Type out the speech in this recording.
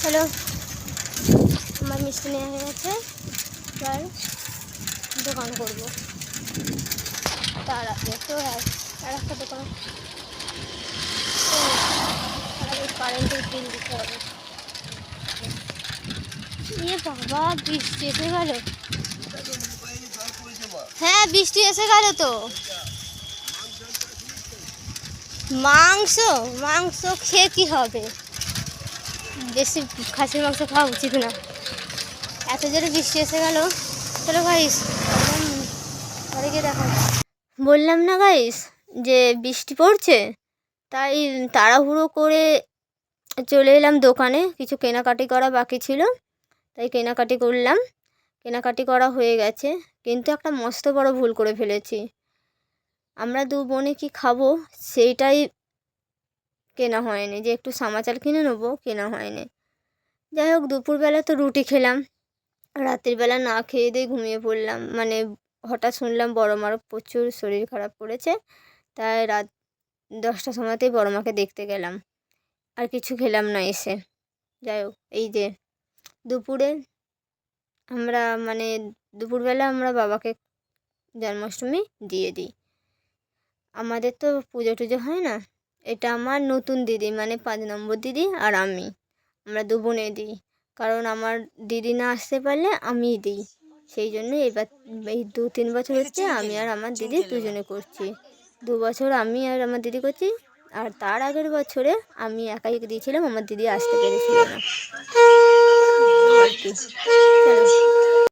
Hello, আমার মিষ্টি নেওয়া হয়ে গেছে। এবার দোকান করবো, তার আগে তো আর একটা দোকান কারেন্টের বিল দিতে হবে। ইয়ে বাবা, বৃষ্টি এসে গেল। হ্যাঁ, বৃষ্টি এসে গেল তো। মাংস মাংস খেয়ে কি হবে? বেশি খাসির মাংস খাওয়া উচিত না। এত জোরে বৃষ্টি এসে গেল। চলো গাইস, ঘরে গিয়ে দেখা। বললাম না গাইস যে বৃষ্টি পড়ছে, তাই তাড়াহুড়ো করে চলে এলাম দোকানে। কিছু কেনাকাটি করা বাকি ছিল, তাই কেনাকাটি করলাম। কেনাকাটি করা হয়ে গেছে, কিন্তু একটা মস্ত বড় ভুল করে ফেলেছি। আমরা দু বোনে কি খাবো সেইটাই কেনা হয়নি, যে একটু সামাচাল কিনে নেবো কেনা হয়নি। যাই হোক, দুপুরবেলা তো রুটি খেলাম, রাতের বেলা না খেয়ে দিয়ে ঘুমিয়ে পড়লাম। মানে হঠাৎ শুনলাম বড় মার প্রচুর শরীর খারাপ করেছে, তাই রাত 10টার সময়তেই বড় মাকে দেখতে গেলাম। আর কিছু খেলাম না এসে। যাই হোক, এই যে দুপুরে আমরা দুপুরবেলা আমরা বাবাকে জন্মাষ্টমী দিয়ে দিই। আমাদের তো পুজো টুজো হয় না। এটা আমার নতুন দিদি, মানে 5 নম্বর দিদি আর আমরা দু বোনে দিই। কারণ আমার দিদি না আসতে পারলে আমিই দিই। সেই জন্য এবার এই 2-3 বছর হচ্ছে আমি আর আমার দিদি দুজনে করছি। 2 বছর আমি আর আমার দিদি করছি, আর তার আগের বছরে আমি একাই দিয়েছিলাম, আমার দিদি আসতে পেরেছিল না আর কি। চলো।